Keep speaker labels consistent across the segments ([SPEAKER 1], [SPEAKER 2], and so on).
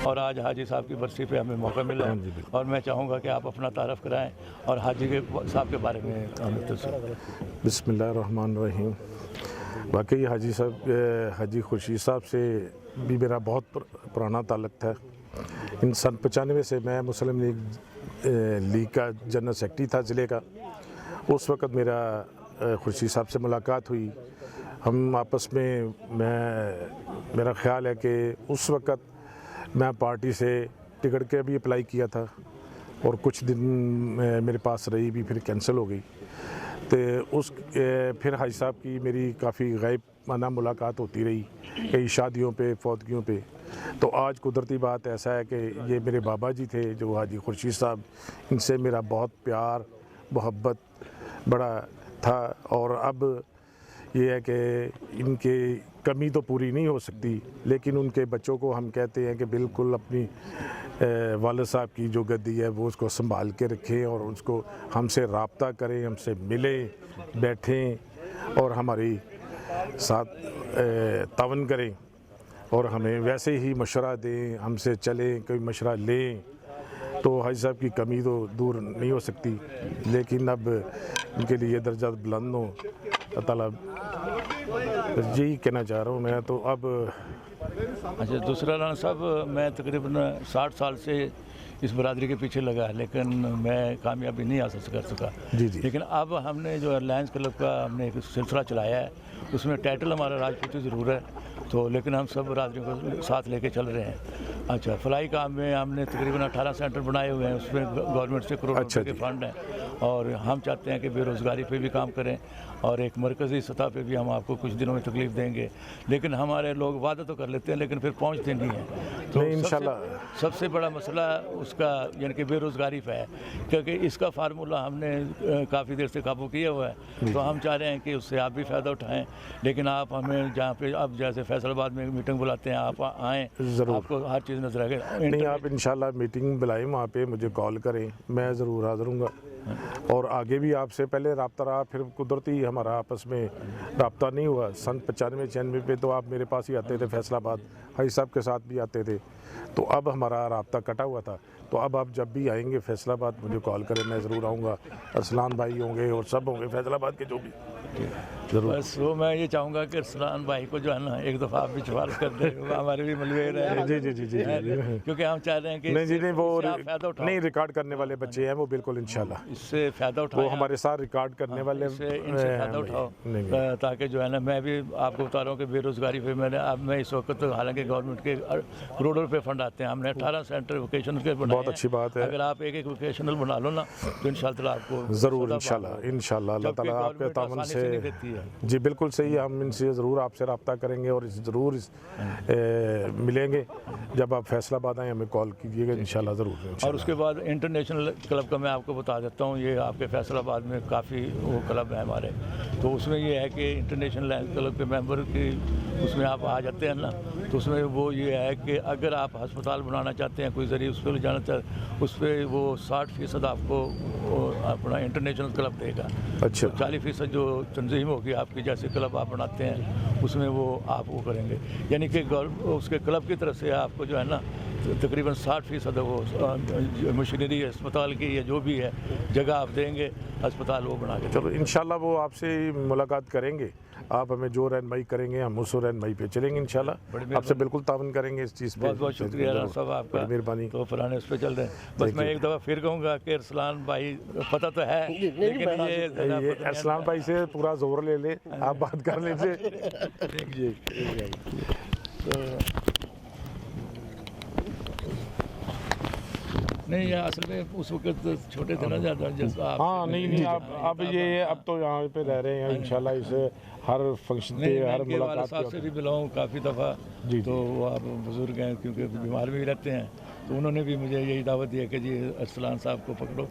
[SPEAKER 1] और आज हाजी साहब की बरसी पे हमें मौका मिला है और मैं चाहूँगा कि आप अपना तारफ़ कराएं और हाजी के साहब के बारे में
[SPEAKER 2] बिस्मिल्लाहिर्रहमानिर्रहीम। वाकई हाजी साहब, हाजी खुर्शीद साहब से भी मेरा बहुत पुराना ताल्लुक़ था। इन सन 95 से मैं मुस्लिम लीग का जनरल सेक्रेटरी था ज़िले का। उस वक़्त खुर्शीद साहब से मुलाकात हुई। हम आपस में मेरा ख़्याल है कि उस वक़्त मैं पार्टी से टिकट के भी अप्लाई किया था और कुछ दिन मेरे पास रही भी, फिर कैंसिल हो गई। तो फिर हाजी साहब की मेरी काफ़ी गायबाना मुलाकात होती रही, कई शादियों पे, फौतगियों पे। तो आज कुदरती बात ऐसा है कि ये मेरे बाबा जी थे जो हाजी खुर्शीद साहब, इनसे मेरा बहुत प्यार मोहब्बत बड़ा था। और अब ये है कि इनके कमी तो पूरी नहीं हो सकती, लेकिन उनके बच्चों को हम कहते हैं कि बिल्कुल अपनी वालिद साहब की जो गद्दी है वो उसको संभाल के रखें और उसको हमसे रब्ता करें, हमसे मिलें, बैठें और हमारी साथ तावन करें और हमें वैसे ही मशवरा दें, हमसे चलें, कोई मशवरा लें। तो हाजी साहब की कमी तो दूर नहीं हो सकती, लेकिन अब उनके लिए दर्जा बुलंद हो अल्लाह ताला, यही कहना चाह रहा हूँ मैं। तो अब
[SPEAKER 1] अच्छा, दूसरा राना साहब, मैं तकरीबन 60 साल से इस बरादरी के पीछे लगा है, लेकिन मैं कामयाबी नहीं हासिल कर सका।
[SPEAKER 2] जी जी।
[SPEAKER 1] लेकिन अब हमने जो लायंस क्लब का हमने एक सिलसिला चलाया है, उसमें टाइटल हमारा राजपूती ज़रूर है, तो लेकिन हम सब बरादरियों को साथ लेके चल रहे हैं। अच्छा, फलाई काम में हमने तकरीबन 18 सेंटर बनाए हुए हैं, उसमें गवर्नमेंट से करोड़ों रुपए के फंड हैं और हम चाहते हैं कि बेरोज़गारी पे भी काम करें और एक मरकज़ी सतह पे भी हम आपको कुछ दिनों में तकलीफ़ देंगे। लेकिन हमारे लोग वादा तो कर लेते हैं लेकिन फिर पहुँचते नहीं हैं। तो
[SPEAKER 2] इंशाल्लाह
[SPEAKER 1] सबसे बड़ा मसला उसका यानी कि बेरोज़गारी पे है, क्योंकि इसका फार्मूला हमने काफ़ी देर से काबू किया हुआ है। तो हम चाह रहे हैं कि उससे आप भी फ़ायदा उठाएँ, लेकिन आप हमें जहाँ पे अब जैसे फैसलाबाद में मीटिंग बुलाते हैं, आप आएँ, आपको हर चीज़ नजर आएगी।
[SPEAKER 2] नहीं, आप इंशाल्लाह मीटिंग बुलाएं, वहाँ पे मुझे कॉल करें, मैं ज़रूर हाज़िर हूँगा। और आगे भी आपसे पहले रब्ता रहा, फिर कुदरती हमारा आपस में रब्ता नहीं हुआ। सन 95-96 पे तो आप मेरे पास ही आते थे फैसलाबाद, हाजी साहब के साथ भी आते थे। तो अब हमारा रब्ता कटा हुआ था। तो अब आप जब भी आएंगे फैसलाबाद मुझे कॉल करें, मैं ज़रूर आऊँगा। अरसलान भाई होंगे और सब होंगे फैसलाबाद के जो भी, ज़रूर।
[SPEAKER 1] बस वो मैं ये चाहूँगा कि अरसलान भाई को जो है ना एक दफ़ा आप भी सिफारिश कर दें, हमारे भी मलबे रहे।
[SPEAKER 2] जी जी जी जी जी,
[SPEAKER 1] क्योंकि हम चाह रहे हैं कि
[SPEAKER 2] नहीं वो
[SPEAKER 1] फ़ायदा उठाओ।
[SPEAKER 2] नहीं, रिकॉर्ड करने वाले बच्चे हैं वो, बिल्कुल इंशाल्लाह
[SPEAKER 1] इससे फ़ायदा उठाओ,
[SPEAKER 2] वो हमारे साथ रिकॉर्ड करने वाले,
[SPEAKER 1] इनसे फ़ायदा उठाओ ताकि जो है ना, मैं भी आपको बता रहा हूँ कि बेरोज़गारी पे मैं इस वक्त, हालांकि गवर्नमेंट के करोड़ों रुपए फंड आते हैं, हमने 18 सेंटर वोकेशनल के बनाए।
[SPEAKER 2] बहुत अच्छी बात है।
[SPEAKER 1] अगर आप एक वोकेशनल बना लो ना तो इंशाल्लाह आपको
[SPEAKER 2] ज़रूर इंशाल्लाह अल्लाह ताला आपके तावन से जी बिल्कुल सही। हम इनसे ज़रूर आपसे रब्ता करेंगे और ज़रूर मिलेंगे। जब आप फैसलाबाद आए हमें कॉल कीजिएगा, इंशाल्लाह ज़रूर।
[SPEAKER 1] और उसके बाद इंटरनेशनल क्लब का मैं आपको बता देता हूँ, ये आपके फैसलाबाद में काफ़ी वो क्लब है हमारे। तो उसमें ये है कि इंटरनेशनल क्लब के मेंबर की उसमें आप आ जाते हैं ना, तो उसमें वो ये है कि अगर आप अस्पताल बनाना चाहते हैं, कोई ज़रिए उस पर जाना चाहते, उस पर वो 60% आपको अपना इंटरनेशनल क्लब देगा।
[SPEAKER 2] अच्छा,
[SPEAKER 1] 40% जो तंजीम होगी आपकी, जैसे क्लब आप बनाते हैं उसमें वो आप वो करेंगे, यानी कि उसके क्लब की तरफ से आपको जो है ना तकरीबन 60% वो मशीनरी अस्पताल की या जो भी है जगह आप देंगे, अस्पताल वो बना के।
[SPEAKER 2] चलो इंशाल्लाह वो आपसे मुलाकात करेंगे, आप हमें जो रहनुमाई करेंगे हम उस रहनुमाई पे चलेंगे इंशाल्लाह। आपसे बिल्कुल तावन करेंगे इस चीज़ पे।
[SPEAKER 1] बहुत बहुत शुक्रिया साहब आपका,
[SPEAKER 2] मेहरबानी।
[SPEAKER 1] तो पुराने उस पर चल रहे हैं। बस मैं एक दफ़ा फिर कहूँगा कि अरसलान भाई पता तो है, लेकिन ये
[SPEAKER 2] अरसलान भाई से पूरा जोर ले ले, आप बात कर लीजिए।
[SPEAKER 1] नहीं यार, असल में उस वक्त छोटे थे ना ज़्यादा, जैसा
[SPEAKER 2] हाँ नहीं अब ये अब तो यहाँ पे रह रहे हैं इंशाल्लाह, इसे हर फंक्शन पे हर मुलाकात
[SPEAKER 1] साहब से भी मिला हूँ काफ़ी दफ़ा। तो वो आप बुज़ुर्ग हैं, क्योंकि बीमार भी रहते हैं, तो उन्होंने भी मुझे यही दावत दिया कि जी अरसलान साहब को पकड़ो।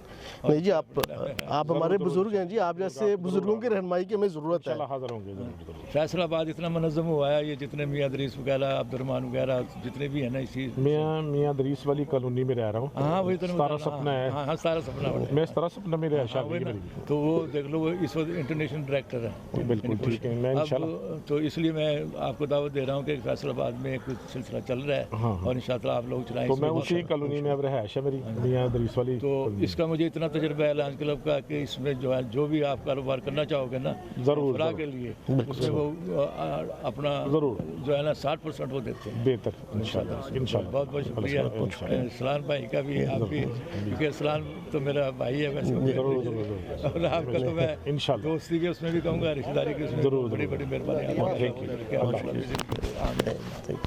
[SPEAKER 3] नहीं जी, आप हमारे बुजुर्ग हैं जी, आप जैसे बुजुर्गों की रहनुमाई की हमें ज़रूरत है।
[SPEAKER 2] हाजिर होंगे ज़रूर।
[SPEAKER 1] फैसलाबाद इतना मनज़्ज़म हुआ है, ये जितने मियाँ दरीस वगैरह, अब्दुर्रहमान वगैरह जितने भी हैं ना इसी।
[SPEAKER 2] मियाँ दरीस वाली कॉलोनी में रह रहा हूँ।
[SPEAKER 1] हाँ वही तो
[SPEAKER 2] सारा सपना है।
[SPEAKER 1] हाँ सारा सपना है।
[SPEAKER 2] मैं सारा सपना में रहा
[SPEAKER 1] हाँ,
[SPEAKER 2] शादी
[SPEAKER 1] वही
[SPEAKER 2] की
[SPEAKER 1] ना।
[SPEAKER 2] मेरी।
[SPEAKER 1] तो वो देख लो, वो इस वक्त इंटरनेशनल डायरेक्टर है।
[SPEAKER 2] बिल्कुल ठीक है, मैं इंशाल्लाह।
[SPEAKER 1] अब तो इसलिए मैं आपको दावत दे रहा हूँ कि फैसलाबाद में एक सिलसिला चल रहा है
[SPEAKER 2] हाँ।
[SPEAKER 1] और इंशाल्लाह आप लोग चलाएं।
[SPEAKER 2] तो
[SPEAKER 1] इसमें
[SPEAKER 2] मैं
[SPEAKER 1] बहुत
[SPEAKER 2] उसी
[SPEAKER 1] सारा-
[SPEAKER 2] कॉलोनी में अब रहायश है मेरी, मियाँ दरीस वाली।
[SPEAKER 1] तो इसका मुझे इतना तजुर्बा है लायंस क्लब का कि इसमें जो है जो भी आप कारोबार करना चाहोगे ना
[SPEAKER 2] ज़रूर,
[SPEAKER 1] फलाह
[SPEAKER 2] ज़रूर।
[SPEAKER 1] के लिए, उसमें वो अपना
[SPEAKER 2] ज़रूर।
[SPEAKER 1] जो है ना 60% वो देते हैं।
[SPEAKER 2] बेहतर इंशाल्लाह।
[SPEAKER 1] बहुत बहुत शुक्रिया सलान भाई का भी, आप भी, क्योंकि सलान तो मेरा भाई है वैसे। और आपका तो मैं
[SPEAKER 2] इंशाल्लाह।
[SPEAKER 1] दोस्ती भी उसमें भी कहूँगा, रिश्तेदारी की उसमें
[SPEAKER 2] ज़रूर,
[SPEAKER 1] बड़ी बड़ी मेहरबानी।
[SPEAKER 2] Thank you.
[SPEAKER 1] आप